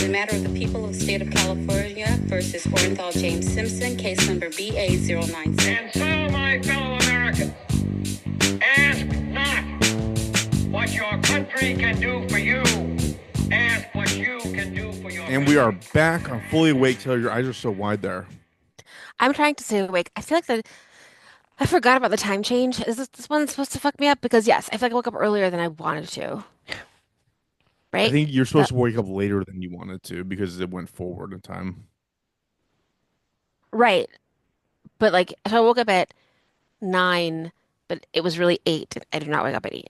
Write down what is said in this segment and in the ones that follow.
In the matter of the people of the state of California versus Orenthal James Simpson, case number BA096. And so, my fellow Americans, ask not what your country can do for you. Ask what you can do for your And we are back on Fully Awake. Taylor, your eyes are so wide there. I'm trying to stay awake. I feel like I forgot about the time change. Is this one supposed to fuck me up? Because yes, I feel like I woke up earlier than I wanted to. Right? I think you're supposed to wake up later than you wanted to because it went forward in time. Right. But like, if I woke up at 9, but it was really 8, I did not wake up at 8.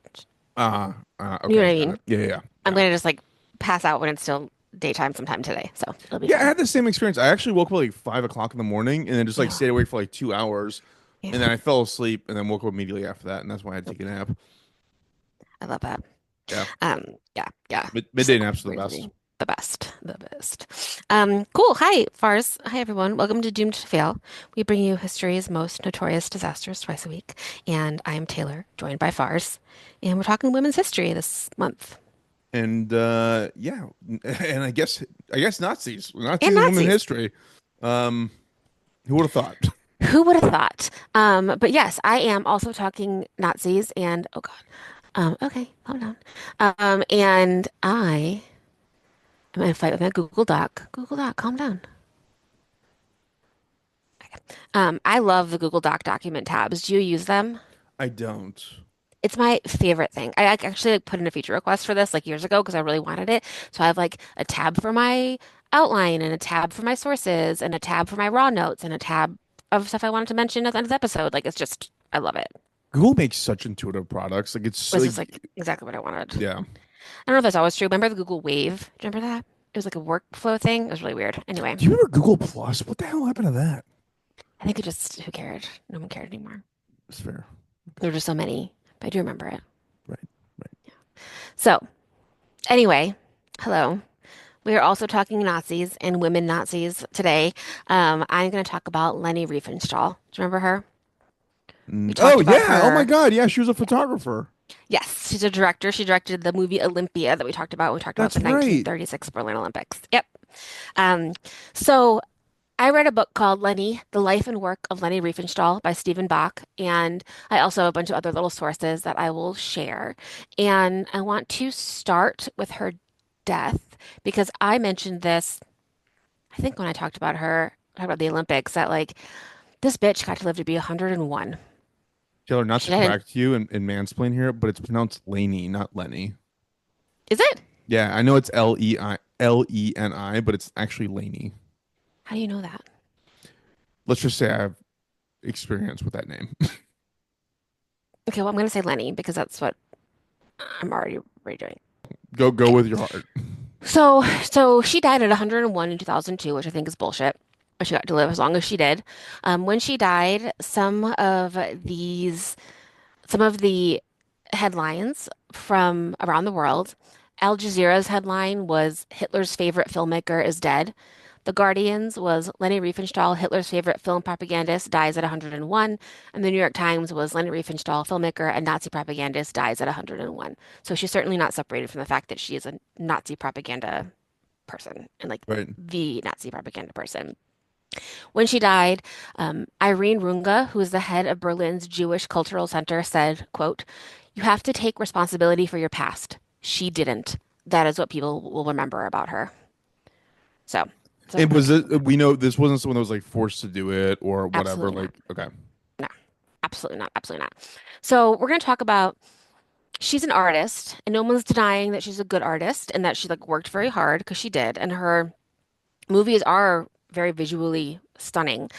Okay, You know what I mean? Yeah. I'm gonna just like pass out when it's still daytime sometime today. So it'll be Yeah, I fine. had the same experience. I actually woke up at like 5 o'clock in the morning and then just like stayed awake for like 2 hours. Yeah. And then I fell asleep and then woke up immediately after that. And that's why I had to take a nap. I love that. Yeah. Yeah. Midday naps are the Crazy. best. The best. Cool. Hi, Fars. Hi, everyone. Welcome to Doomed to Fail. We bring you history's most notorious disasters twice a week. And I am Taylor, joined by Fars. And we're talking women's history this month. And yeah, and I guess Nazis in Nazis. women history. Who would have thought? Who would have thought? But yes, I am also talking Nazis and oh God. Okay, calm down. And I am in a fight with my Google Doc. Google Doc, calm down. Okay. I love the Google Doc document tabs. Do you use them? I don't. It's my favorite thing. I actually like put in a feature request for this like years ago because I really wanted it. So I have like a tab for my outline and a tab for my sources and a tab for my raw notes and a tab of stuff I wanted to mention at the end of the episode. Like it's just, I love it. Google makes such intuitive products. Like it's This is like exactly what I wanted. yeah. I don't know if that's always true. Remember the Google Wave? Do you remember that? It was like a workflow thing. It was really weird. Anyway, Do you remember Google Plus? What the hell happened to that? I think it just, who cared? No one cared anymore. It's fair. There were just so many, but I do remember it. Right. So, anyway, hello. We are also talking Nazis and women Nazis today. I'm going to talk about Leni Riefenstahl. Do you remember her? We talked Oh about yeah. Oh her. my God. Yeah, she was a photographer. Yes, she's a director. She directed the movie Olympia that we talked about. We talked about That's the right. 1936 Berlin Olympics. Yep. So I read a book called Leni, The Life and Work of Leni Riefenstahl by Stephen Bach, and I also have a bunch of other little sources that I will share. And I want to start with her death because I mentioned this, I think when I talked about the Olympics, that like this bitch got to live to be 101. Taylor, not to She didn't- correct you and mansplain here, but it's pronounced Leni, not Lenny. Is it? Yeah, I know it's Leni, but it's actually Leni. How do you know that? Let's just say I have experience with that name. Okay, well, I'm going to say Leni because that's what I'm already doing. Go with your heart. So she died at 101 in 2002, which I think is bullshit. But she got to live as long as she did. When she died, some of the headlines from around the world, Al Jazeera's headline was Hitler's favorite filmmaker is dead. The Guardian's was Leni Riefenstahl, Hitler's favorite film propagandist, dies at 101. And the New York Times was Leni Riefenstahl, filmmaker and Nazi propagandist, dies at 101. So she's certainly not separated from the fact that she is a Nazi propaganda person and like Right. the Nazi propaganda person. When she died, Irene Runge, who is the head of Berlin's Jewish Cultural Center, said, quote, "You have to take responsibility for your past. She didn't. That is what people will remember about her." So We know this wasn't someone that was like forced to do it or whatever. Absolutely Like, okay. no, absolutely not. Absolutely not. So we're going to talk about she's an artist, and no one's denying that she's a good artist and that she like worked very hard because she did, and her movies are very visually stunning.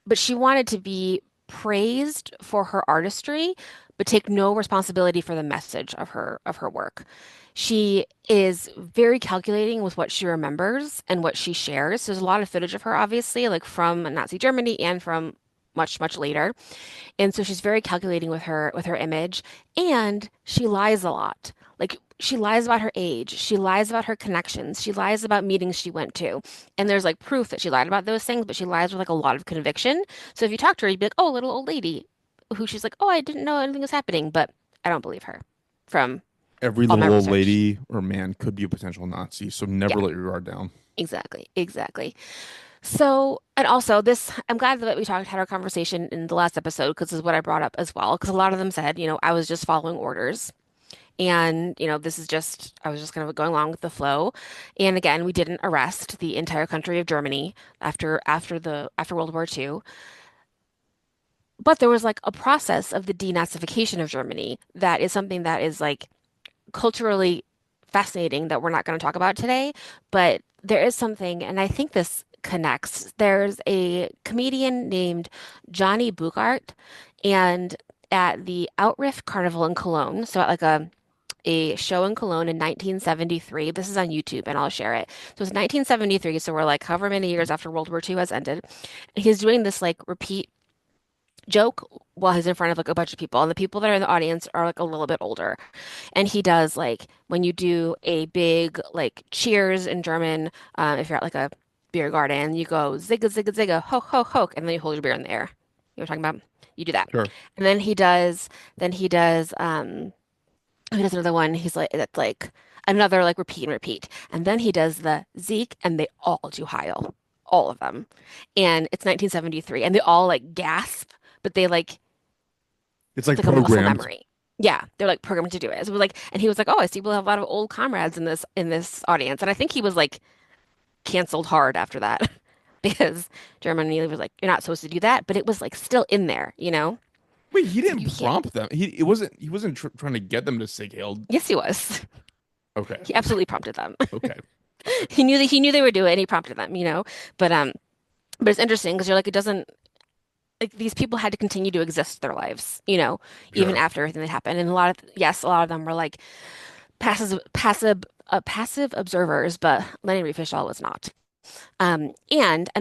But she wanted to be praised for her artistry, but take no responsibility for the message of her work. She is very calculating with what she remembers and what she shares. There's a lot of footage of her, obviously, like from Nazi Germany and from much, much later. And so she's very calculating with her image, and she lies a lot. Like she lies about her age, she lies about her connections, she lies about meetings she went to. And there's like proof that she lied about those things, but she lies with like a lot of conviction. So if you talk to her, you'd be like, "Oh, little old lady," who she's like, "Oh, I didn't know anything was happening," but I don't believe her from Every all my little old research. lady or man could be a potential Nazi, so never Yeah, let your guard down. exactly, exactly. So, and also this, I'm glad that we had our conversation in the last episode because this is what I brought up as well. Because a lot of them said, I was just following orders. And, this is just, I was just kind of going along with the flow. And again, we didn't arrest the entire country of Germany after World War II. But there was like a process of the denazification of Germany that is something that is like culturally fascinating that we're not going to talk about today. But there is something, and I think this connects. There's a comedian named Johnny Bugart, and at the Outriff Carnival in Cologne, so at like a show in Cologne in 1973. This is on YouTube and I'll share it. So it's 1973, so we're like however many years after World War II has ended. And he's doing this like repeat joke while he's in front of like a bunch of people. And the people that are in the audience are like a little bit older. And he does like when you do a big like cheers in German, if you're at like a beer garden, you go zigga zigga zigga ho ho ho, and then you hold your beer in the air. You know what I'm talking about? You do that. Sure. And then he does another one. He's like that's like another like repeat and repeat. And then he does the Zeke and they all do Heil. All of them. And it's 1973 and they all like gasp, but they like It's it's like like a muscle programmed. memory. Yeah, they're like programmed to do it. So it was like and he was like, "Oh, I see we'll have a lot of old comrades in this audience." And I think he was like canceled hard after that because Germany was like, "You're not supposed to do that," but it was like still in there, you know? Wait, he It's like you didn't can't. prompt them. He wasn't trying to get them to say Hail. Yes, he was. Okay, He absolutely prompted them. okay, He knew they would do it and he prompted them. But it's interesting because you're like it doesn't like these people had to continue to exist their lives, even sure. after everything that happened. And a lot of them were like passive observers, but Leni Riefenstahl was not. And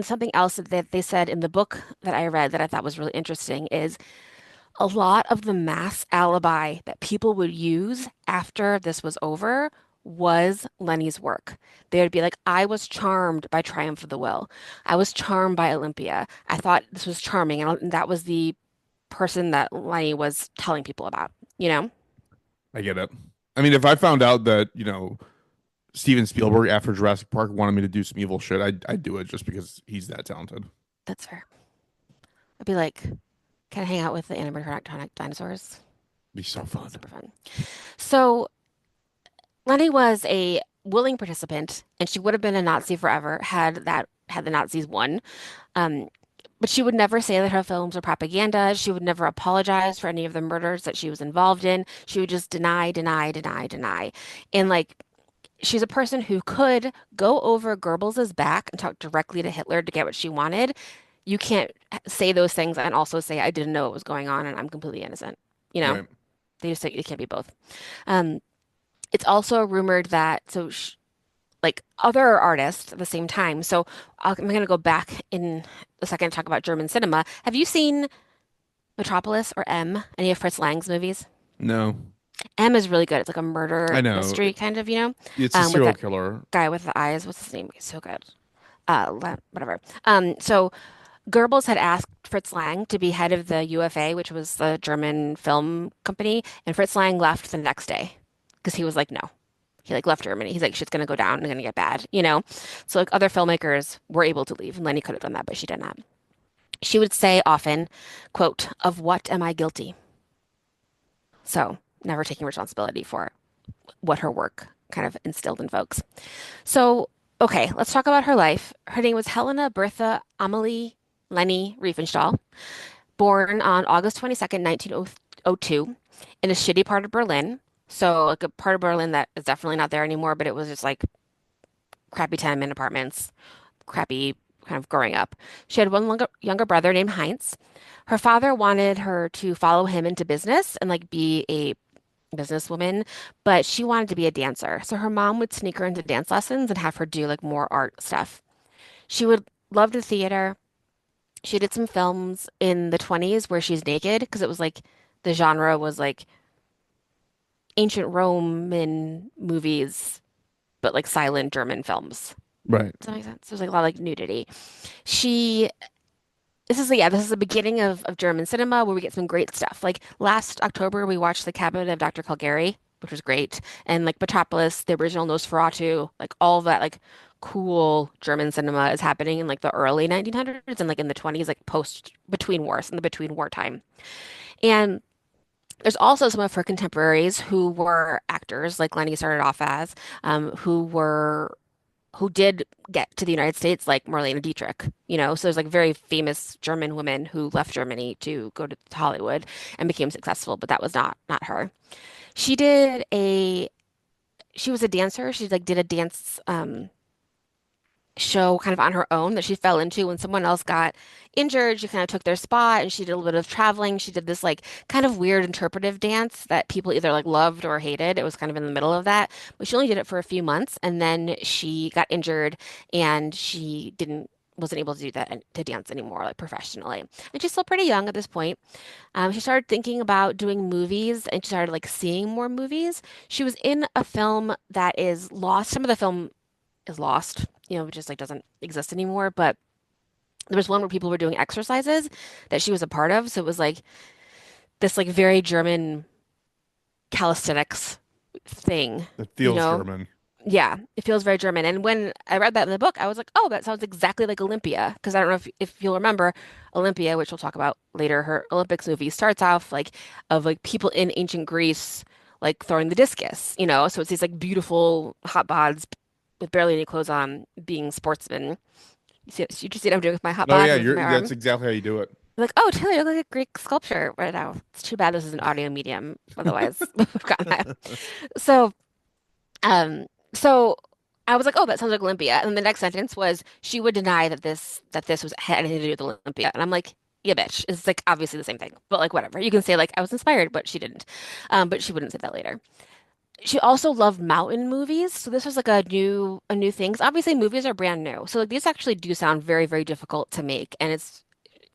something else that they said in the book that I read that I thought was really interesting is a lot of the mass alibi that people would use after this was over was Lenny's work. They would be like, I was charmed by Triumph of the Will. I was charmed by Olympia. I thought this was charming. And that was the person that Lenny was telling people about, you know? I get it. I mean, if I found out that Steven Spielberg after Jurassic Park wanted me to do some evil shit, I'd do it just because he's that talented. It'd That's fair. I'd be like, can I hang out with the animatronic dinosaurs? be so fun. Super fun. So Lenny was a willing participant, and she would have been a Nazi forever had the Nazis won. Um, but she would never say that her films were propaganda. She would never apologize for any of the murders that she was involved in. She would just deny, deny, deny, deny. And like she's a person who could go over Goebbels's back and talk directly to Hitler to get what she wanted. You can't say those things and also say I didn't know what was going on and I'm completely innocent. You know, Right. they just say you can't be both. Um, it's also rumored that like other artists at the same time. So I'm going to go back in a second to talk about German cinema. Have you seen Metropolis or M, any of Fritz Lang's movies? No, M is really good. It's like a I murder know. mystery kind of, It's a with serial that killer. guy with the eyes. What's his name? He's so good. Whatever. So Goebbels had asked Fritz Lang to be head of the UFA, which was the German film company, and Fritz Lang left the next day because he was like, no. He like left Germany. He's like, shit's gonna go down and gonna get bad. So like other filmmakers were able to leave, and Lenny could have done that, but she did not. She would say often, quote, "Of what am I guilty?" So never taking responsibility for what her work kind of instilled in folks. So, okay, let's talk about her life. Her name was Helena Bertha Amalie Leni Riefenstahl, born on August 22nd, 1902, in a shitty part of Berlin. So, like a part of Berlin that is definitely not there anymore, but it was just like crappy tenement apartments, crappy kind of growing up. She had one younger brother named Heinz. Her father wanted her to follow him into business and like be a businesswoman, but she wanted to be a dancer. So her mom would sneak her into dance lessons and have her do like more art stuff. She would love the theater. She did some films in the 20s where she's naked because it was like the genre was like ancient Roman movies, but like silent German films. Right. Does that make sense? There's like a lot of like nudity. She this is the beginning of German cinema where we get some great stuff. Like last October we watched The Cabinet of Dr. Caligari. which was great. And like Metropolis, the original Nosferatu, like all of that like cool German cinema is happening in like the early 1900s and like in the 20s, like post between wars in the between war time. And there's also some of her contemporaries who were actors, like Lenny started off as, who did get to the United States, like Marlene Dietrich, So there's like very famous German women who left Germany to go to Hollywood and became successful, but that was not her. She did a she was a dancer. She like did a dance show kind of on her own that she fell into when someone else got injured. She kind of took their spot and she did a little bit of traveling. She did this like kind of weird interpretive dance that people either like loved or hated. It was kind of in the middle of that, but she only did it for a few months and then she got injured and she didn't wasn't able to do that and to dance anymore like professionally. And she's still pretty young at this point. She started thinking about doing movies and she started like seeing more movies. She was in a film that is lost. Some of the film is lost, just like doesn't exist anymore. But there was one where people were doing exercises that she was a part of. So it was like this like very German calisthenics thing, It you feels know? German. Yeah, it feels very German. And when I read that in the book, I was like, oh, that sounds exactly like Olympia. Because I don't know if you'll remember Olympia, which we'll talk about later, her Olympics movie starts off like of like people in ancient Greece like throwing the discus. So it's these like beautiful hot bods with barely any clothes on being sportsmen. You just see what I'm doing with my hot Oh bod yeah, moving you're my that's arm. exactly how you do it. Like, oh, Taylor, you look like a Greek sculpture right now. It's too bad this is an audio medium. Otherwise, we've gotten that. So, um, so I was like, oh, that sounds like Olympia. And the next sentence was she would deny that this was had anything to do with Olympia. And I'm like, yeah, bitch. It's like obviously the same thing. But like whatever. You can say like I was inspired, but she didn't. But she wouldn't say that later. She also loved mountain movies, so this was like a new thing. 'Cause obviously, movies are brand new, so like these actually do sound very, very difficult to make, and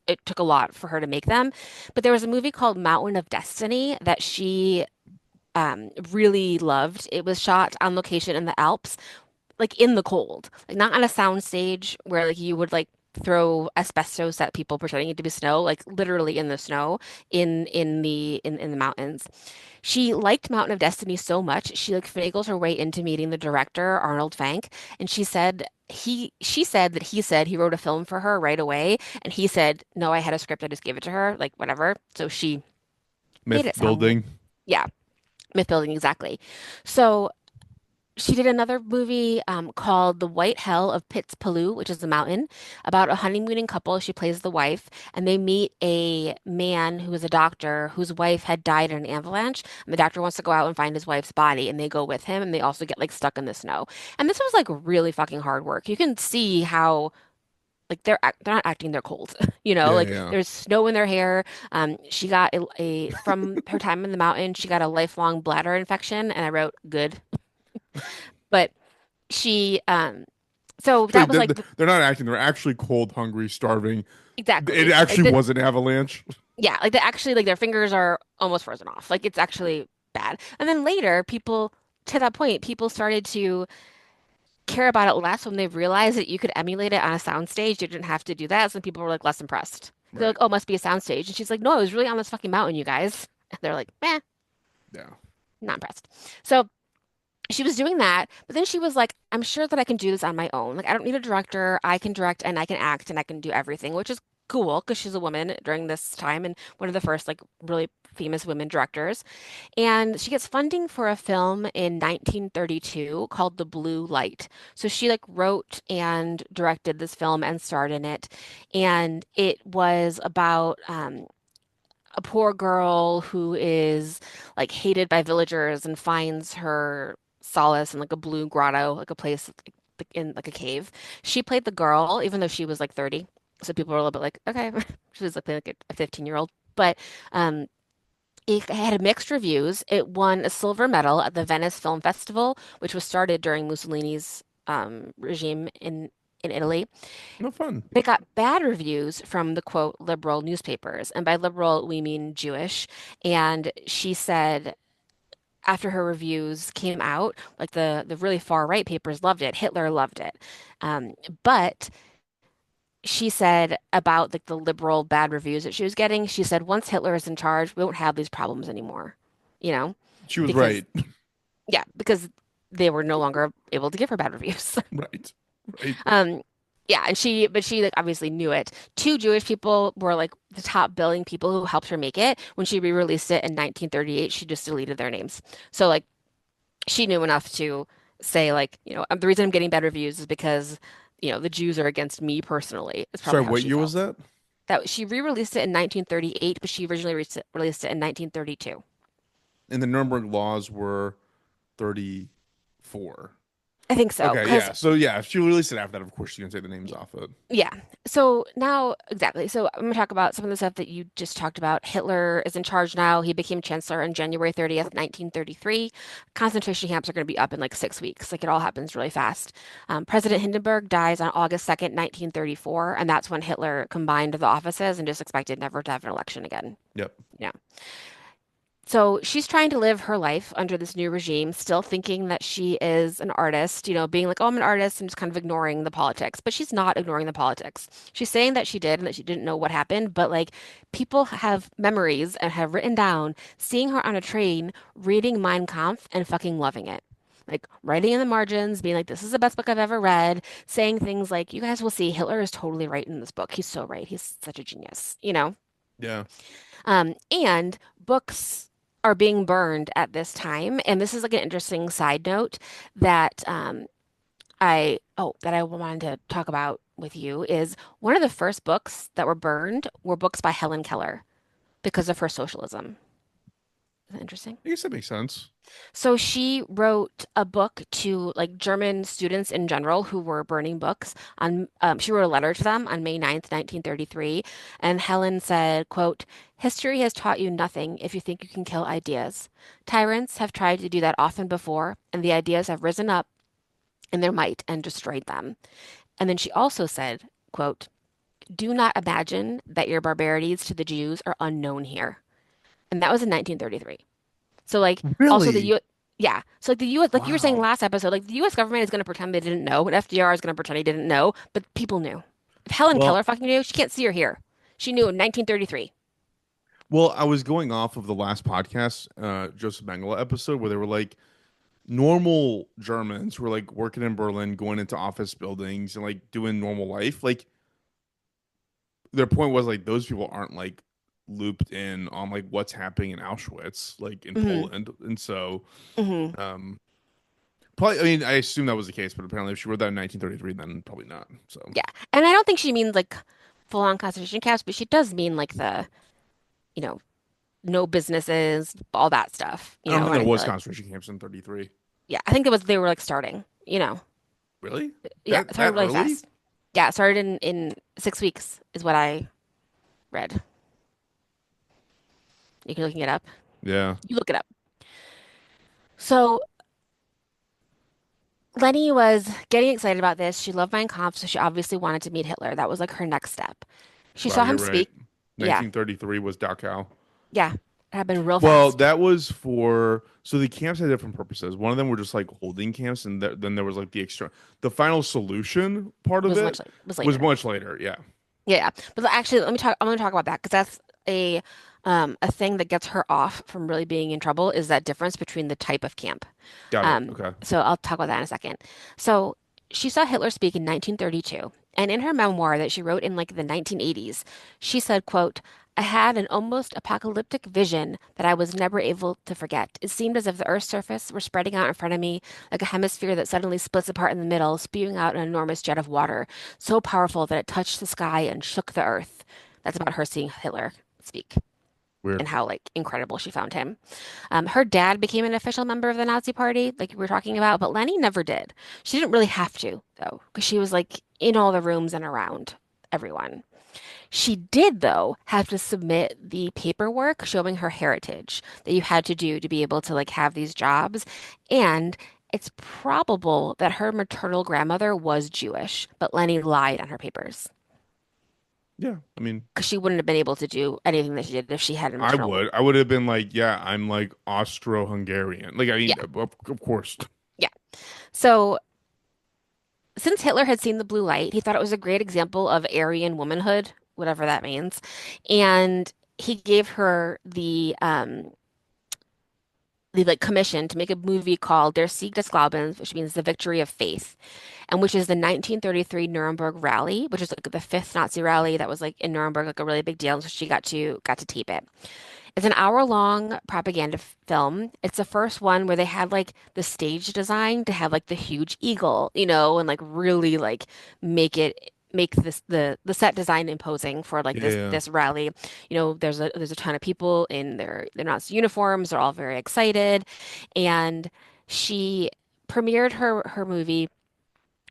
it took a lot for her to make them. But there was a movie called Mountain of Destiny that she really loved. It was shot on location in the Alps, like in the cold, like not on a sound stage where like you would like throw asbestos at people pretending it to be snow, like literally in the snow in the mountains. She liked Mountain of Destiny so much, she like finagled her way into meeting the director, Arnold Fanck, and she said that he said he wrote a film for her right away, and he said, "No, I had a script, I just gave it to her, like whatever." So she made Myth it sound, building. yeah, myth building exactly. So she did another movie called The White Hell of Piz Palu, which is a mountain, about a honeymooning couple. She plays the wife, and they meet a man who is a doctor whose wife had died in an avalanche. And the doctor wants to go out and find his wife's body, and they go with him, and they also get like stuck in the snow. And this was like really fucking hard work. You can see how like they're not acting, they're cold. Yeah, Like yeah. there's snow in their hair. She got from her time in the mountain, she got a lifelong bladder infection, and I wrote good. But she so Wait, that was like they're not acting. They're actually cold, hungry, starving. It exactly like actually was an avalanche. yeah, like the actually like their fingers are almost frozen off. Like it's actually bad. And then later, people to that point, people started to care about it less when they realized that you could emulate it on a soundstage. You didn't have to do that. So people were like less impressed. They're Right. like, oh, must be a soundstage. And she's like, no, I was really on this fucking mountain, you guys. And they're like, eh, Yeah. not impressed. So she was doing that, but then she was like, I'm sure that I can do this on my own. Like, I don't need a director. I can direct and I can act and I can do everything, which is cool because she's a woman during this time and one of the first, like, really famous women directors. And she gets funding for a film in 1932 called The Blue Light. So she, like, wrote and directed this film and starred in it. And it was about, a poor girl who is like hated by villagers and finds her solace in like a blue grotto, like a place like, in like a cave. She played the girl, even though she was like 30. So people were a little bit like, okay, she was like playing like a 15-year-old. But um, it had mixed reviews. It won a silver medal at the Venice Film Festival, which was started during Mussolini's regime in Italy. No fun. They got bad reviews from the quote liberal newspapers. And by liberal, we mean Jewish. And she said after her reviews came out, like the really far right papers loved it. Hitler loved it. Um, but she said about like the liberal bad reviews that she was getting, she said once Hitler is in charge, we won't have these problems anymore. You know? She was because right. yeah, because they were no longer able to give her bad reviews. Right. Right. Um, yeah, but she like obviously knew it. Two Jewish people were like the top billing people who helped her make it. When she re-released it in 1938, she just deleted their names. So like she knew enough to say like, the reason I'm getting bad reviews is because, the Jews are against me personally. It's Sorry, probably how what she year was felt. that? That she re-released it in 1938, but she originally released it in 1932. And the Nuremberg laws were 34. I think so, Okay, because yeah. So yeah, if she released it after that, of course she can take the names off it. yeah. So now, exactly. So I'm going to talk about some of the stuff that you just talked about. Hitler is in charge now. He became chancellor on January 30th, 1933. Concentration camps are going to be up in like 6 weeks. Like it all happens really fast. President Hindenburg dies on August 2nd, 1934, and that's when Hitler combined the offices and just expected never to have an election again. Yep. Yeah. So she's trying to live her life under this new regime, still thinking that she is an artist, being like, oh, I'm an artist, and just kind of ignoring the politics. But she's not ignoring the politics. She's saying that she did and that she didn't know what happened. But like people have memories and have written down seeing her on a train reading Mein Kampf and fucking loving it. Like writing in the margins, being like, this is the best book I've ever read, saying things like, you guys will see Hitler is totally right in this book. He's so right. He's such a genius. Yeah. And books are being burned at this time. And this is like an interesting side note that that I wanted to talk about with you is one of the first books that were burned were books by Helen Keller because of her socialism. Is that interesting? I guess that makes sense. So she wrote a book to like German students in general who were burning books she wrote a letter to them on May 9th, 1933, and Helen said, quote, "History has taught you nothing if you think you can kill ideas. Tyrants have tried to do that often before, and the ideas have risen up in their might and destroyed them." And then she also said, quote, "Do not imagine that your barbarities to the Jews are unknown here." And that was in 1933. So like also the Really? U yeah. So like the US like you were saying Wow. last episode, like the US government is gonna pretend they didn't know, and FDR is gonna pretend he didn't know, but people knew. If Helen Well, Keller fucking knew, she can't see or hear. She knew in 1933. I was going off of the last podcast, Joseph Mengele episode, where they were like normal Germans who were like working in Berlin, going into office buildings and like doing normal life. Like their point was like those people aren't like looped in on like what's happening in Auschwitz, like in Hmm. Poland. And so Hmm. um probably, I mean, I assume that was the case, but apparently if she wrote that in 1933, then probably not. So Yeah. And I don't think she means like full on concentration camps, but she does mean like the, you know, no businesses, all that stuff, I don't think there running the was like concentration camps in 33. yeah, I think they were like starting. Really? Yeah, it That started really early? fast. Yeah, it started in 6 weeks is what I read. You can looking it up. Yeah. You look it up. So Lenny was getting excited about this. She loved Mein Kampf, so she obviously wanted to meet Hitler. That was like her next step. She Wow, saw you're him right. speak. Yeah, 1933 was Dachau. yeah. It happened real Well, fast. that was for so the camps had different purposes. One of them were just like holding camps, and then there was like the extra, the final solution part of it Was was later. much later. Yeah, Yeah, yeah. But actually, let me talk. I'm going to talk about that because that's a thing that gets her off from really being in trouble is that difference between the type of camp. got it. Okay. So I'll talk about that in a second. So she saw Hitler speak in 1932, and in her memoir that she wrote in like the 1980s, she said, quote, "I had an almost apocalyptic vision that I was never able to forget. It seemed as if the Earth's surface were spreading out in front of me like a hemisphere that suddenly splits apart in the middle, spewing out an enormous jet of water, so powerful that it touched the sky and shook the earth." That's about her seeing Hitler speak Weird. and how like incredible she found him. Her dad became an official member of the Nazi Party, like we were talking about, but Leni never did. She didn't really have to, though, because she was like in all the rooms and around everyone. She did, though, have to submit the paperwork showing her heritage that you had to do to be able to like have these jobs. And it's probable that her maternal grandmother was Jewish, but Leni lied on her papers Yeah, I mean, because she wouldn't have been able to do anything that she did if she had a maternal. I would have been like, yeah, I'm like Austro-Hungarian. Like, I Yeah, mean, of course. yeah. So since Hitler had seen the blue light, he thought it was a great example of Aryan womanhood, whatever that means. And he gave her they like commissioned to make a movie called Der Sieg des Glaubens, which means the victory of faith, and which is the 1933 Nuremberg rally, which is like the fifth Nazi rally that was like in Nuremberg, like a really big deal. So she got to tape it. It's an hour-long propaganda film. It's the first one where they had like the stage design to have like the huge eagle, and like really like make this the set design imposing for like Yeah, this yeah. this rally. There's a ton of people in their Nazi uniforms. They're all very excited, and she premiered her movie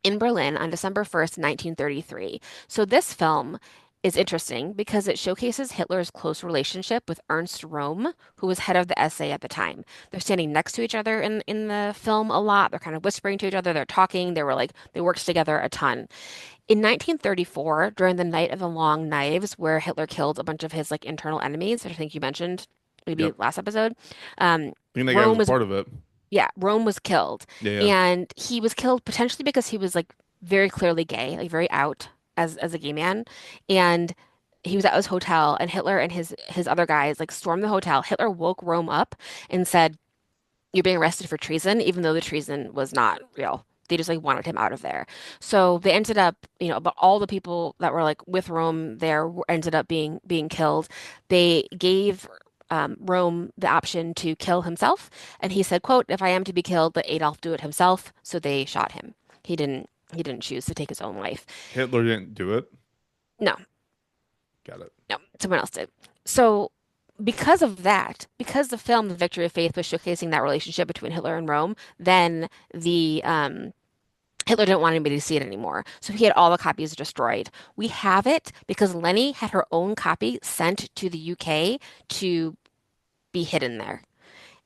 in Berlin on December 1st, 1933. So this film is interesting because it showcases Hitler's close relationship with Ernst Röhm, who was head of the SA at the time. They're standing next to each other in the film a lot. They're kind of whispering to each other. They're talking. They worked together a ton. In 1934, during the Night of the Long Knives, where Hitler killed a bunch of his like internal enemies, which I think you mentioned maybe Yep. last episode, um, I think that guy was Rome a was part of it. yeah, Rome was killed. Yeah, yeah. And he was killed potentially because he was like very clearly gay, like very out as a gay man. And he was at his hotel and Hitler and his other guys like stormed the hotel. Hitler woke Rome up and said, "You're being arrested for treason," even though the treason was not real. They just like wanted him out of there. So they ended up, but all the people that were like with Rome there ended up being killed. They gave Rome the option to kill himself, and he said, "quote If I am to be killed, let Adolf do it himself." So they shot him. He didn't choose to take his own life. Hitler didn't do it. No, Got it. no, someone else did. So because of that, because the film The Victory of Faith was showcasing that relationship between Hitler and Rome, then the Hitler didn't want anybody to see it anymore. So he had all the copies destroyed. We have it because Leni had her own copy sent to the UK to be hidden there.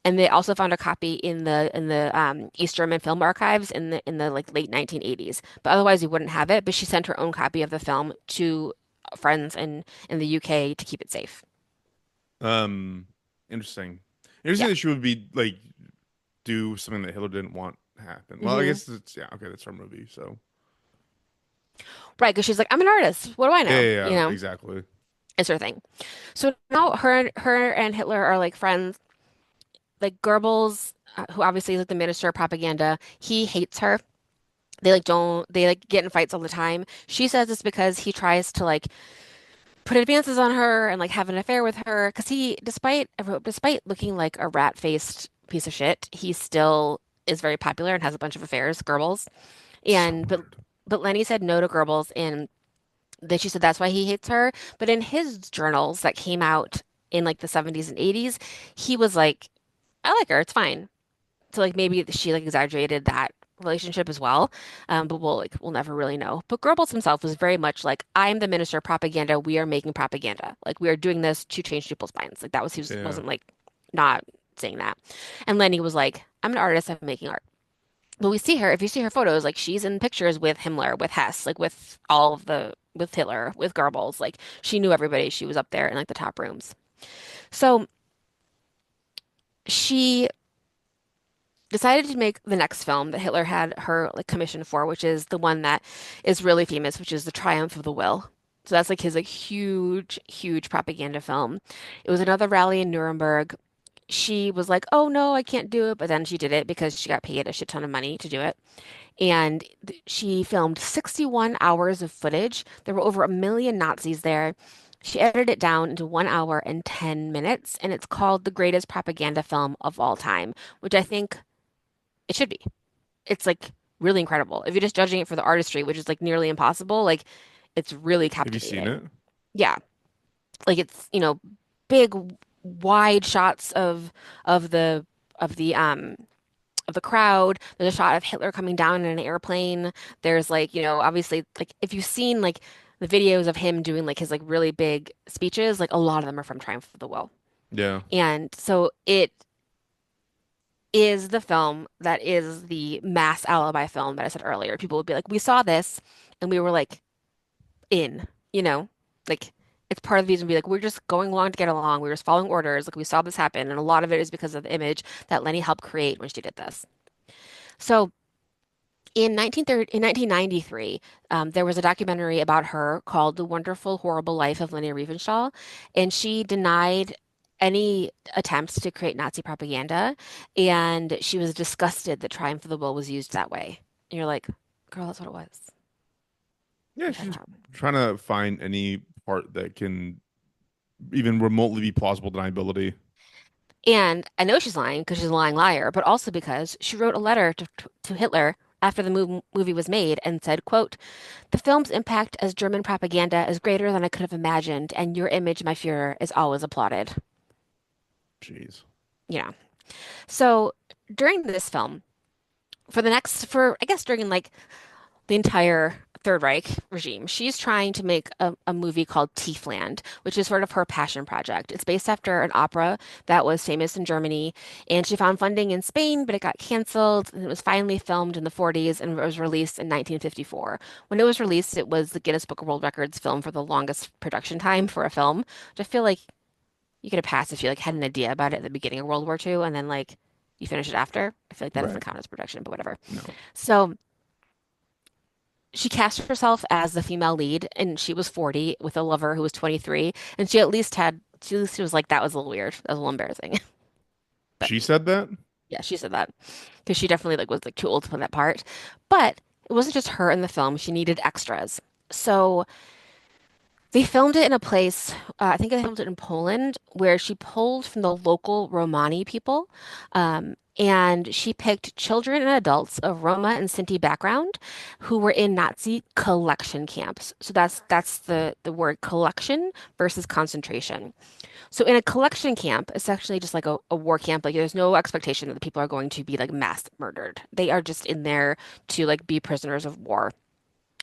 And they also found a copy in the East German film archives in the like late 1980s. But otherwise, you wouldn't have it. But she sent her own copy of the film to friends in the UK to keep it safe. Um, interesting. Interesting Yeah. that she would be like do something that Hitler didn't want happen. Well, I Hmm. guess it's yeah, okay, that's her movie, so Right, because she's like, I'm an artist. What do I yeah, know? yeah, yeah, exactly. It's her thing. So now her and Hitler are like friends. Like Goebbels, who obviously is like the minister of propaganda, he hates her. They like get in fights all the time. She says it's because he tries to like put advances on her and like have an affair with her. Because despite looking like a rat-faced piece of shit, he still is very popular and has a bunch of affairs, Goebbels. So And weird. but Lenny said no to Goebbels, and then she said that's why he hates her. But in his journals that came out in like the 70s and 80s, he was like, I like her, it's fine. So like maybe she like exaggerated that relationship as well. But we'll never really know. But Goebbels himself was very much like, I'm the minister of propaganda. We are making propaganda. Like we are doing this to change people's minds. Like that was he Yeah. wasn't like not saying that. And Lenny was like, I'm an artist. I'm making art. But we see her, if you see her photos, like she's in pictures with Himmler, with Hess, like with all of with Hitler, with Goebbels. Like she knew everybody. She was up there in like the top rooms. So she decided to make the next film that Hitler had her like commissioned for, which is the one that is really famous, which is The Triumph of the Will. So that's like his like huge, huge propaganda film. It was another rally in Nuremberg. She was like, "Oh no, I can't do it," but then she did it because she got paid a shit ton of money to do it. And she filmed 61 hours of footage. There were over a million Nazis there. She edited it down into 1 hour and 10 minutes, and it's called the greatest propaganda film of all time, which I think it should be. It's like really incredible. If you're just judging it for the artistry, which is like nearly impossible, like it's really Have you seen captivating. it? Yeah. Like it's, big wide shots of the of the um of the crowd. There's a shot of Hitler coming down in an airplane. There's like, obviously like if you've seen like the videos of him doing like his like really big speeches, like a lot of them are from Triumph of the Will. Yeah. And so it is the film that is the mass alibi film that I said earlier. People would be like, we saw this and we were like in, you know, like it's part of the reason to be like, we're just going along to get along. We were just following orders. Like we saw this happen. And a lot of it is because of the image that Lenny helped create when she did this. So in 1993, there was a documentary about her called The Wonderful, Horrible Life of Leni Riefenstahl. And she denied any attempts to create Nazi propaganda, and she was disgusted that Triumph of the Will was used that way. And you're like, girl, that's what it was. Yeah, What are you she's talking about? trying to find any part that can even remotely be plausible deniability. And I know she's lying because she's a lying liar, but also because she wrote a letter to Hitler after the movie was made and said, quote, "The film's impact as German propaganda is greater than I could have imagined, and your image, my Führer, is always applauded." Jeez. Yeah. So during this film, for I guess during like the entire Third Reich regime. She's trying to make a movie called Tiefland, which is sort of her passion project. It's based after an opera that was famous in Germany, and she found funding in Spain, but it got canceled, and it was finally filmed in the 40s and it was released in 1954. When it was released, it was the Guinness Book of World Records film for the longest production time for a film, which I feel like you could have passed if you like had an idea about it at the beginning of World War II and then like you finish it after. I feel like that doesn't Right. count as production, but whatever. No. So she cast herself as the female lead, and she was 40 with a lover who was 23, and she at least was like, that was a little weird. That was a little embarrassing. But She said that? yeah, she said that because she definitely like was like too old to play that part. But it wasn't just her in the film. She needed extras. So they filmed it in a place, I think they filmed it in Poland, where she pulled from the local Romani people. And she picked children and adults of Roma and Sinti background who were in Nazi collection camps. So that's the word collection versus concentration. So in a collection camp, it's actually just like a war camp. Like there's no expectation that the people are going to be like mass murdered. They are just in there to like be prisoners of war.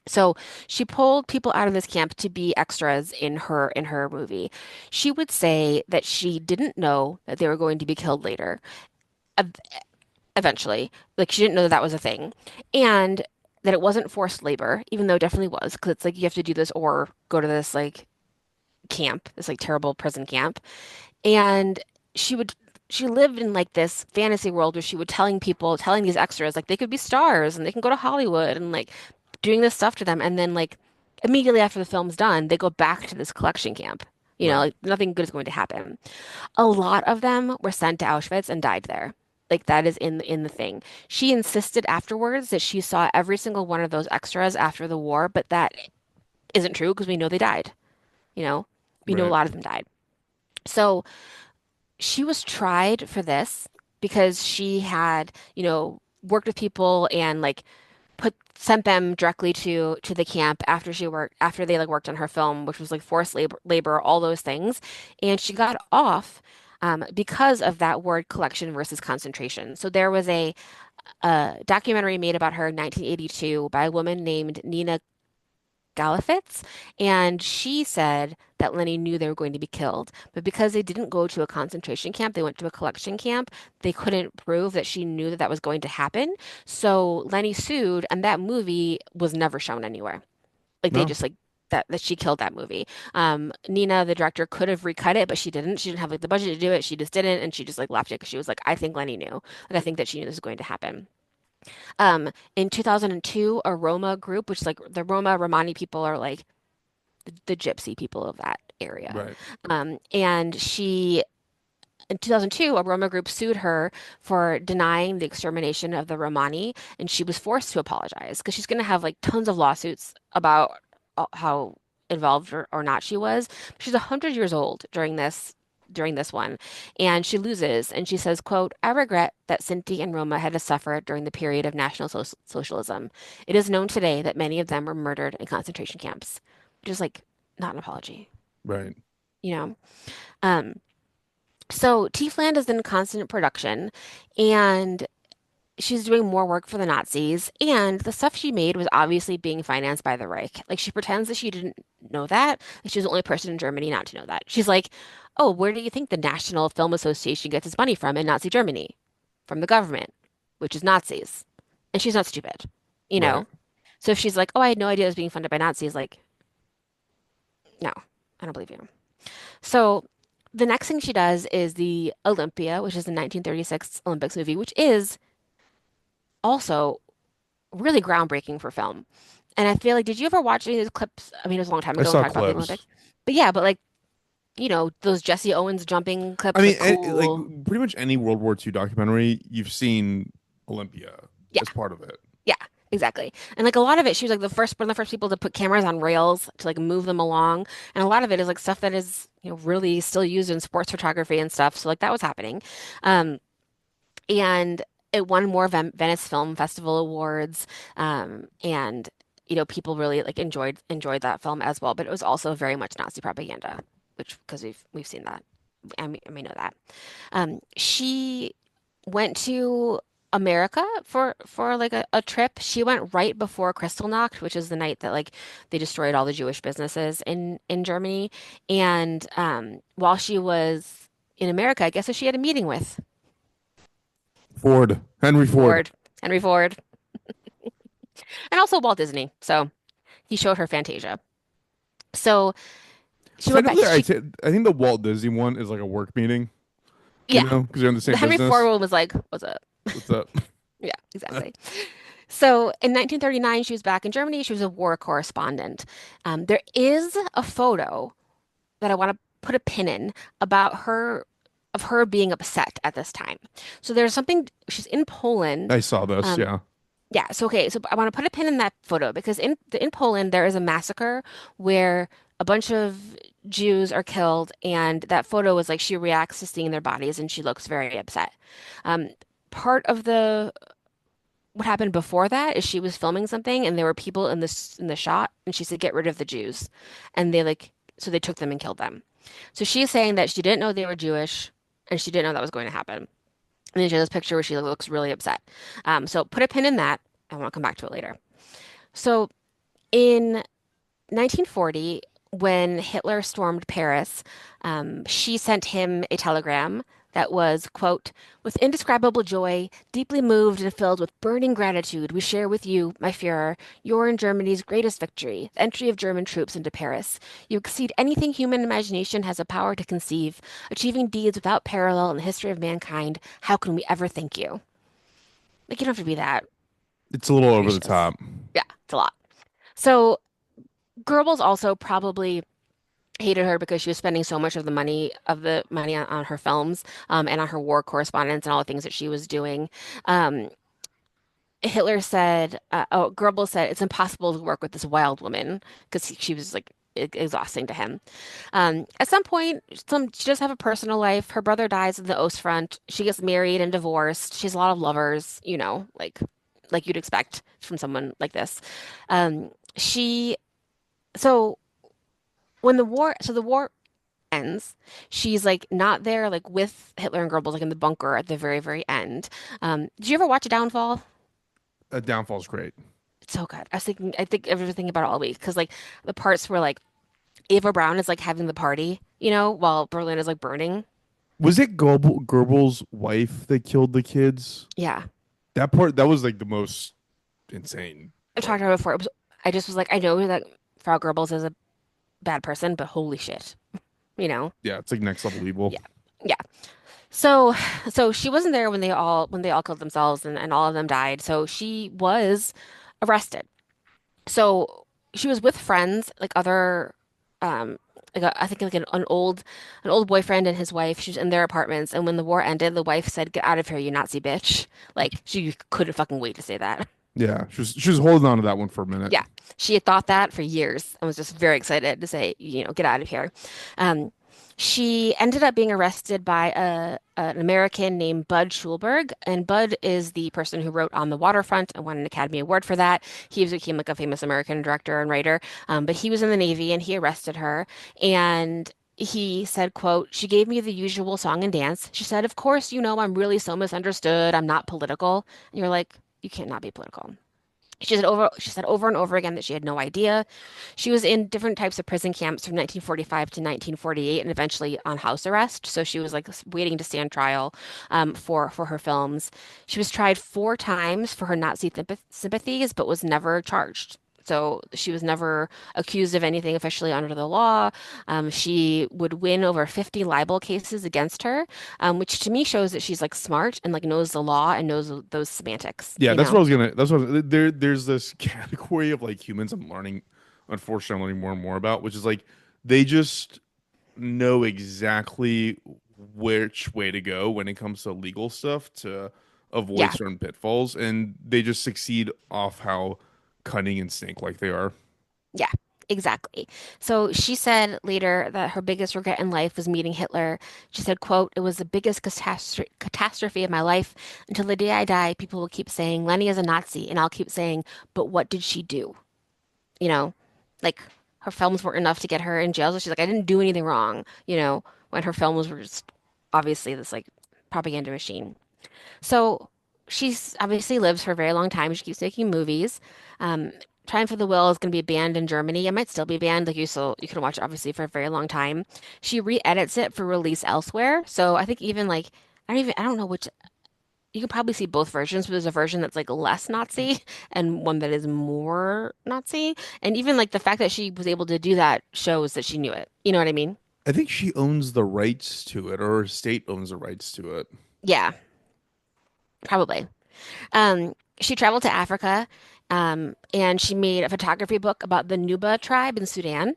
So she pulled people out of this camp to be extras in her movie. She would say that she didn't know that they were going to be killed later, ev eventually. Like she didn't know that that was a thing, and that it wasn't forced labor, even though it definitely was, because it's like you have to do this or go to this like camp, this like terrible prison camp. And she would she lived in like this fantasy world where she would telling these extras like they could be stars and they can go to Hollywood and like doing this stuff to them. And then like immediately after the film's done, they go back to this collection camp. You know, Right. like nothing good is going to happen. A lot of them were sent to Auschwitz and died there. Like that is in the thing. She insisted afterwards that she saw every single one of those extras after the war, but that isn't true because we know they died. You know, we know a Right. lot of them died. So she was tried for this because she had, worked with people and like put sent them directly to the camp after they like worked on her film, which was like forced labor, all those things, and she got off because of that word collection versus concentration. So there was a documentary made about her in 1982 by a woman named Nina Galifitz, and she said that Lenny knew they were going to be killed, but because they didn't go to a concentration camp, they went to a collection camp. They couldn't prove that she knew that that was going to happen. So Lenny sued, and that movie was never shown anywhere. Like they No. just like that she killed that movie. Nina, the director, could have recut it, but she didn't. She didn't have like the budget to do it. She just didn't, and she just like left it because she was like, I think Lenny knew. Like I think that she knew this was going to happen. In 2002, a Roma group, which is like the Romani people are like the gypsy people of that area. Right. And in 2002, a Roma group sued her for denying the extermination of the Romani, and she was forced to apologize because she's going to have like tons of lawsuits about how involved or not she was. She's 100 years old during this one, and she loses, and she says, quote, "I regret that Sinti and Roma had to suffer during the period of National Socialism. It is known today that many of them were murdered in concentration camps," which is like not an apology, Right. you know? Um, so Tiefland is in constant production, and she's doing more work for the Nazis, and the stuff she made was obviously being financed by the Reich. Like she pretends that she didn't know that. Like she's the only person in Germany not to know that. She's like, "Oh, where do you think the National Film Association gets its money from in Nazi Germany? From the government, which is Nazis." And she's not stupid, you Right. know? So if she's like, "Oh, I had no idea it was being funded by Nazis," like, no, I don't believe you. So the next thing she does is the Olympia, which is the 1936 Olympics movie, which is also really groundbreaking for film. And I feel like, did you ever watch any of those clips? I mean, it was a long time I ago and saw talk about the clips. Olympics. But yeah, but like those Jesse Owens jumping I clips, mean, like like cool. pretty much any World War II documentary, you've seen Olympia Yeah, as part of it. yeah, exactly. And like a lot of it, she was like the first one of the first people to put cameras on rails to like move them along. And a lot of it is like stuff that is, really still used in sports photography and stuff. So like that was happening. Um, and it won more Venice Film Festival awards. And people really like enjoyed that film as well. But it was also very much Nazi propaganda, which because we've seen that. I may know that. She went to America for like a trip. She went right before Kristallnacht, which is the night that like they destroyed all the Jewish businesses in Germany. And while she was in America, I guess who she had a meeting with Henry Ford. Ford, Henry Ford, and also Walt Disney. So he showed her Fantasia. So she went back. Technically, I think the Walt Disney one is like a work meeting, Yeah, because they're in the the same Henry Ford business. one was like, "What's up?" What's up? Yeah, exactly. So in 1939, she was back in Germany. She was a war correspondent. There is a photo that I want to put a pin in about her, of her being upset at this time. So there's something, she's in Poland. I saw this. Um, Yeah. yeah, so okay, so I want to put a pin in that photo because in Poland there is a massacre where a bunch of Jews are killed, and that photo is like she reacts to seeing their bodies and she looks very upset. Um, part of the what happened before that is she was filming something and there were people in the shot and she said get rid of the Jews, and so they took them and killed them. So she's saying that she didn't know they were Jewish and she didn't know that was going to happen. And then she has this picture where she looks really upset. So put a pin in that. I want to come back to it later. So in 1940, when Hitler stormed Paris, she sent him a telegram that was, quote, with indescribable joy, deeply moved and filled with burning gratitude, we share with you, my Führer, your and Germany's greatest victory, the entry of German troops into Paris. You exceed anything human imagination has the power to conceive, achieving deeds without parallel in the history of mankind. How can we ever thank you? Like, you don't have to be that It's a little over the gracious. top. Yeah, it's a lot. So Goebbels also probably hated her because she was spending so much of the money on her films, and on her war correspondence and all the things that she was doing. Um, Goebbels said it's impossible to work with this wild woman because she was like exhausting to him. At some point, she does have a personal life. Her brother dies in the Ostfront. She gets married and divorced. She has a lot of lovers, like you'd expect from someone like this. She so the war ends. She's like not there like with Hitler and Goebbels like in the bunker at the very, very end. Did you ever watch Downfall? Downfall's great. It's so good. I think everything about it all week because like the parts where like Ava Brown is like having the party, while Berlin is like burning. Was it Goebbels' wife that killed the kids? Yeah, That part, that was like the most insane I've talked part. to her before. I just was like, I know that Frau Goebbels is a bad person, but holy shit, you know? Yeah, it's like next level evil. Yeah, yeah. So, so she wasn't there when they all killed themselves and all of them died. So she was arrested. So she was with friends, like other, um, I think like an old boyfriend and his wife. She was in their apartments, and when the war ended, the wife said, "Get out of here, you Nazi bitch!" Like she couldn't fucking wait to say that. Yeah, she was holding on to that one for a minute. Yeah, she had thought that for years and was just very excited to say, get out of here. Um, she ended up being arrested by an American named Bud Schulberg, and Bud is the person who wrote On the Waterfront and won an Academy Award for that. He became like a famous American director and writer, but he was in the Navy and he arrested her, and he said, quote, she gave me the usual song and dance. She said, of course, I'm really so misunderstood. I'm not political. And you're like, you can't not be political. She said over and over again that she had no idea. She was in different types of prison camps from 1945 to 1948 and eventually on house arrest. So she was like waiting to stand trial for her films. She was tried 4 times for her Nazi sympathies, but was never charged. So she was never accused of anything officially under the law. She would win over 50 libel cases against her, which to me shows that she's like smart and like knows the law and knows those semantics, Yeah, you that's what I know? was gonna. That's what there's this category of like humans I'm learning, unfortunately, I'm learning more and more about, which is like they just know exactly which way to go when it comes to legal stuff to avoid Yeah. certain pitfalls, and they just succeed off how cunning and snake-like they are. Yeah, exactly. So she said later that her biggest regret in life was meeting Hitler. She said, quote, "It was the biggest catastrophe of my life. Until the day I die, people will keep saying Lenny is a Nazi, and I'll keep saying, but what did she do? You know, like her films weren't enough to get her in jail. So she's like, I didn't do anything wrong, when her films were just obviously this like propaganda machine. So she's obviously lives for a very long time. She keeps making movies. Um, Time for the Will is going to be banned in Germany. It might still be banned. Like you can watch it obviously for a very long time. She re-edits it for release elsewhere. So I think even like I don't know which you can probably see both versions, but there's a version that's like less Nazi and one that is more Nazi. And even like the fact that she was able to do that shows that she knew it. You know what I mean? I think she owns the rights to it, or her state owns the rights to it. Yeah, probably. She traveled to Africa, and she made a photography book about the Nuba tribe in Sudan.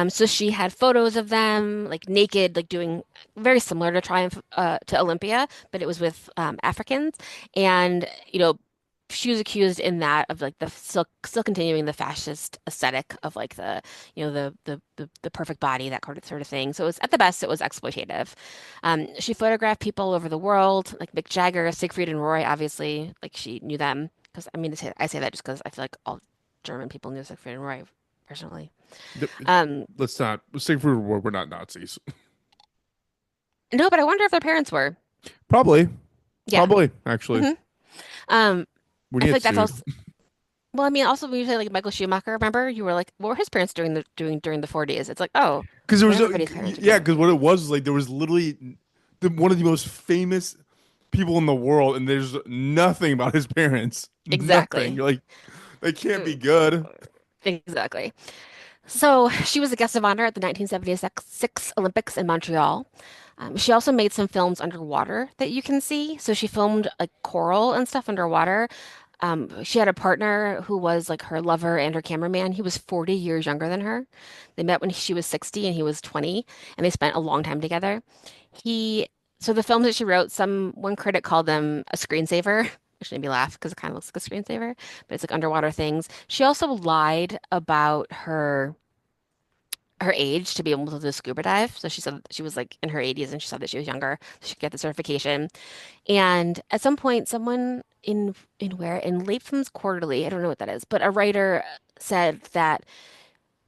So she had photos of them, like naked, like doing very similar to Triumph, to Olympia, but it was with Africans. And she was accused in that of like the still continuing the fascist aesthetic of like the perfect body, that sort of thing. So it was at the best, it was exploitative. She photographed people all over the world, like Mick Jagger, Siegfried and Roy, obviously, like she knew them. Because I mean, I say that just because I feel like all German people knew Siegfried and Roy personally. Th- Um, Let's not say we're not Nazis. no, but I wonder if their parents were. Probably, Yeah. probably actually. hmm Um, We I feel get like that's sued also. Well, I mean, also when you say like Michael Schumacher, remember you were like, what were his parents doing during the 40s? It's like, oh, because there not was everybody's parents are yeah, doing. because what it was like there was literally one of the most famous people in the world, and there's nothing about his parents. Nothing. Exactly. You're like, they can't be Mm, good. exactly. So she was a guest of honor at the 1976 Olympics in Montreal. She also made some films underwater that you can see. So she filmed like coral and stuff underwater. She had a partner who was like her lover and her cameraman. He was 40 years younger than her. They met when she was 60 and he was 20, and they spent a long time together. He, so the films that she wrote, one critic called them a screensaver, which made me laugh because it kind of looks like a screensaver, but it's like underwater things. She also lied about her age to be able to do scuba dive. So she said that she was like in her 80s and she said that she was younger, so she could get the certification. And at some point, someone in Latham's Quarterly, I don't know what that is, but a writer said that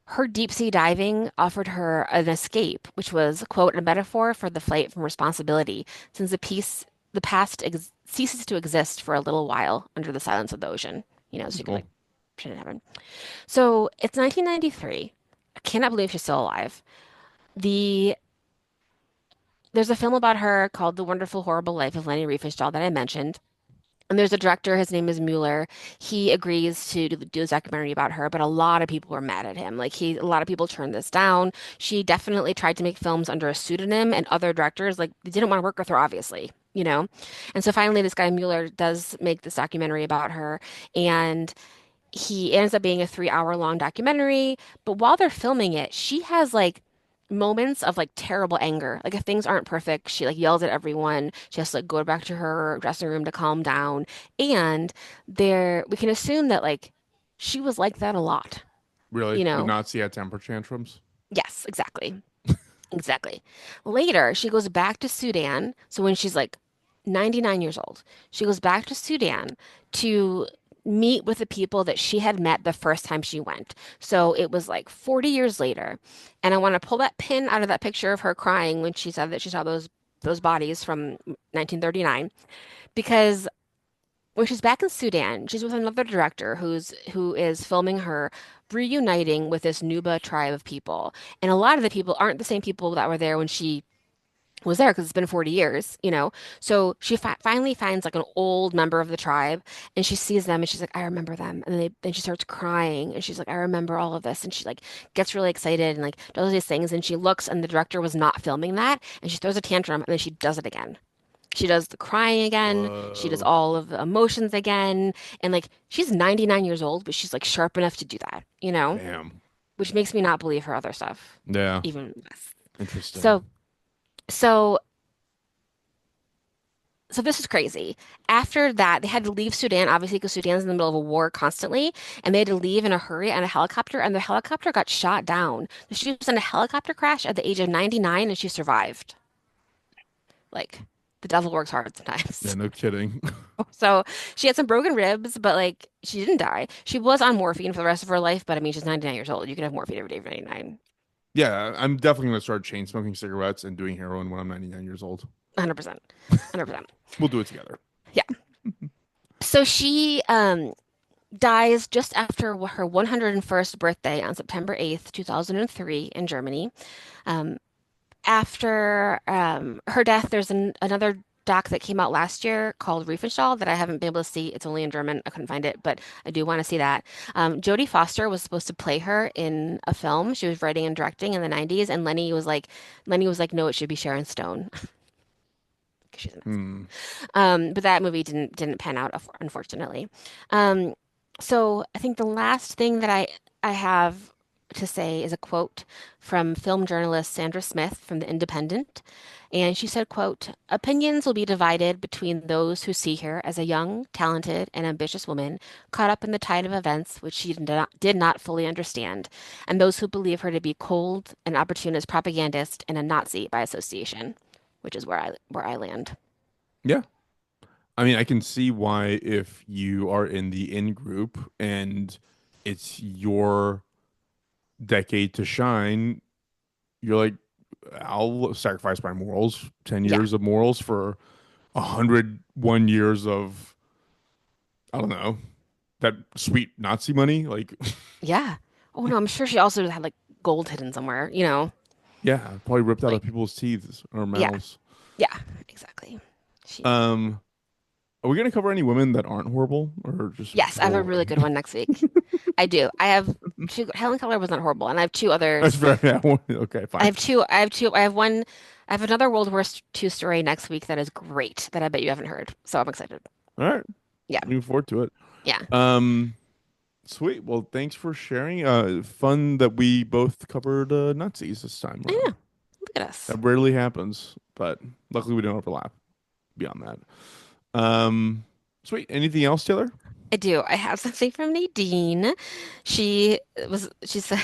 her deep sea diving offered her an escape, which was, quote, a metaphor for the flight from responsibility, since the past ceases to exist for a little while under the silence of the ocean. So you can Oh, like pretend it happened. So it's 1993. I cannot believe she's still alive. The There's a film about her called The Wonderful Horrible Life of Leni Riefenstahl that I mentioned. And there's a director, his name is Mueller. He agrees to do this documentary about her, but a lot of people were mad at him. A lot of people turned this down. She definitely tried to make films under a pseudonym, and other directors, like, they didn't want to work with her, obviously. And so finally, this guy Mueller does make this documentary about her, and he ends up being a 3 hour long documentary. But while they're filming it, she has like moments of like terrible anger. Like if things aren't perfect, she like yells at everyone. She has to like go back to her dressing room to calm down. And we can assume that like she was like that a lot, really? you The know? Nazi had temper tantrums? Yes, exactly. Exactly. Later, she goes back to Sudan. So when she's like 99 years old, she goes back to Sudan to meet with the people that she had met the first time she went. So it was like 40 years later. And I want to pull that pin out of that picture of her crying when she said that she saw those bodies from 1939, because when she's back in Sudan, she's with another director who is filming her reuniting with this Nuba tribe of people. And a lot of the people aren't the same people that were there when she was there, because it's been 40 years. So she finally finds like an old member of the tribe, and she sees them and she's like, I remember them. And then she starts crying and she's like, I remember all of this. And she like gets really excited and like does all these things. And she looks, and the director was not filming that. And she throws a tantrum, and then she does it again. She does the crying again. She does Whoa. all of the emotions again. And like she's 99 years old, but she's like sharp enough to do that, Damn. which makes me not believe her other stuff Yeah. even less. Interesting. So so so this is crazy. After that, they had to leave Sudan, obviously, because Sudan's in the middle of a war constantly, and they had to leave in a hurry on a helicopter, and the helicopter got shot down. She was in a helicopter crash at the age of 99, and she survived. Like, the devil works hard Yeah, sometimes. no kidding. So she had some broken ribs, but like, she didn't die. She was on morphine for the rest of her life, but I mean, she's 99 years old. You can have morphine every day for 99. Yeah, I'm definitely gonna start chain smoking cigarettes and doing heroin when I'm 99 years old. 100%. 100%. We'll do it together. Yeah. So she dies just after her 101st birthday on September 8th, 2003 in Germany. Um, After her death, there's another doc that came out last year called Riefenstahl that I haven't been able to see. It's only in German. I couldn't find it, but I do want to see that. Jodie Foster was supposed to play her in a film. She was writing and directing in the 90s, and Lenny was like, no, it should be Sharon Stone. 'Cause she's a Nazi. Hmm. But that movie didn't pan out, unfortunately. Um, so I think the last thing that I have to say is a quote from film journalist Sandra Smith from The Independent. And she said, quote, "Opinions will be divided between those who see her as a young, talented, and ambitious woman caught up in the tide of events which she did not fully understand, and those who believe her to be cold, an opportunist propagandist, and a Nazi by association," which is where I land. Yeah. I mean, I can see why if you are in the in group and it's your decade to shine, you're like, I'll sacrifice my morals, 10 Yeah. years of morals for 101 years of, I don't know, that sweet Nazi money. Like, Yeah. Oh no, I'm sure she also had like gold hidden somewhere, you know. yeah, probably ripped out of Like, people's teeth or yeah. mouths. Yeah, exactly. She Um, are we gonna cover any women that aren't horrible or just Yes, I have a people? really good one next week. I do. I have two. Helen Keller was not horrible, and I have two That's others. very yeah, okay, I fine. have two. I have two. I have one. I have another World War II story next week that is great that I bet you haven't heard. So I'm excited. All right, Yeah, looking forward to it. yeah. Um, Sweet. Well, thanks for sharing. Fun that we both covered Nazis this time I around. know. Look at us. That rarely happens, but luckily we don't overlap beyond that. Sweet. Anything else, Taylor? I do. I have something from Nadine. She said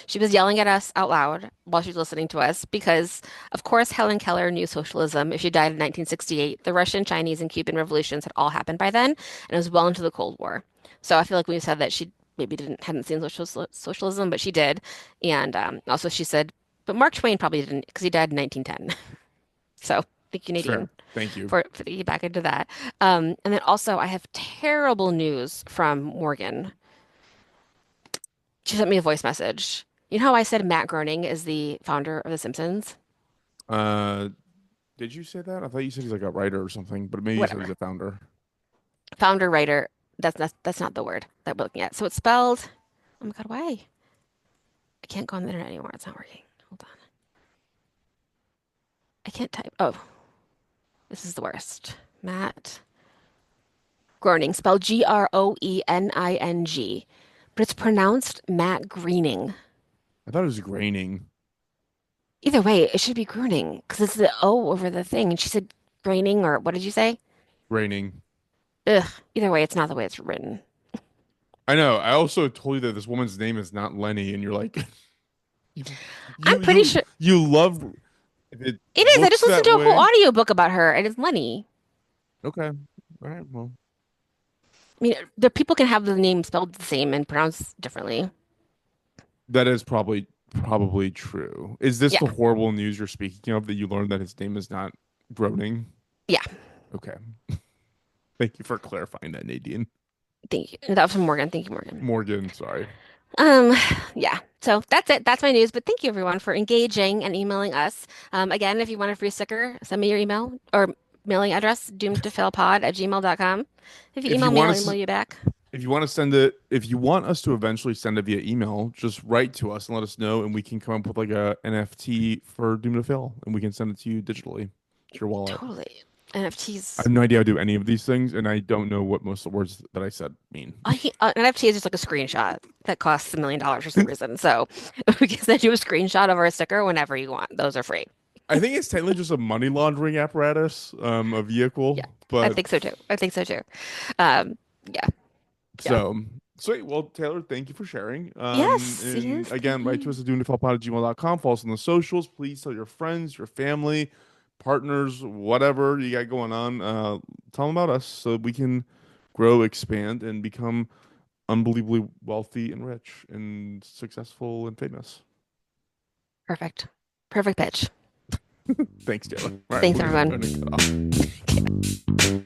she was yelling at us out loud while she was listening to us because, of course, Helen Keller knew socialism. If she died in 1968, the Russian, Chinese, and Cuban revolutions had all happened by then, and it was well into the Cold War. So I feel like we said that she maybe hadn't seen socialism, but she did. And also she said, but Mark Twain probably didn't because he died in 1910. So thank you, Nadine Fair. Thank you. for the back into that. And then also, I have terrible news from Morgan. She sent me a voice message. You know how I said Matt Groening is the founder of The Simpsons? Uh, did you say that? I thought you said he's like a writer or something, but maybe you said he's Whatever. a founder. Founder, writer. That's not the word that we're looking at. So it's spelled. Oh my God, why? I can't go on the internet anymore. It's not working. Hold on. I can't type. Oh, this is the worst. Matt Groening, spelled Groening, but it's pronounced Matt Greening. I thought it was graining. Either way, it should be Groening because it's the O over the thing. And she said Graining, or what did you say? Graining. Ugh. Either way, it's not the way it's written. I know. I also told you that this woman's name is not Lenny, and you're like, you, I'm you, pretty you, sure you love. It it is. I looks just listened that to a whole way. audiobook about her, and it's Lenny. Okay. All right. Well, I mean, the people can have the name spelled the same and pronounced differently. that is probably true. Is this Yeah, the horrible news you're speaking of that you learned that his name is not Groening? yeah. Okay. Thank you for clarifying that, Nadine. Thank you. That was from Morgan. Thank you, Morgan. Morgan, sorry. Um, yeah. So that's it. That's my news. But thank you everyone for engaging and emailing us. Again, if you want a free sticker, send me your email or mailing address, doomedtofailpod@gmail.com. If you If email you me, want I'll to email you back. if you want to send it, if you want us to eventually send it via email, just write to us and let us know, and we can come up with like a NFT for Doom to Fail, and we can send it to you digitally to your wallet. Totally. I NFTs. have no idea how to do any of these things, and I don't know what most of the words that I said mean. NFT is just like a screenshot that costs $1 million for some reason. So we can send you a screenshot of our sticker whenever you want. Those are free. I think it's technically just a money laundering apparatus, a Yeah, vehicle, I but think so too. I think so too. Um, yeah, yeah. so sweet. Well, Taylor, thank you for sharing. Yes, And yes, again, thank write to you. us at doingthefellow@gmail.com. Follow us on the socials. Please tell your friends, your family, partners, whatever you got going on. Tell them about us so we can grow, expand, and become unbelievably wealthy and rich and successful and famous. Perfect. Perfect pitch. Thanks, Taylor. All right, Thanks, we're gonna everyone. cut off.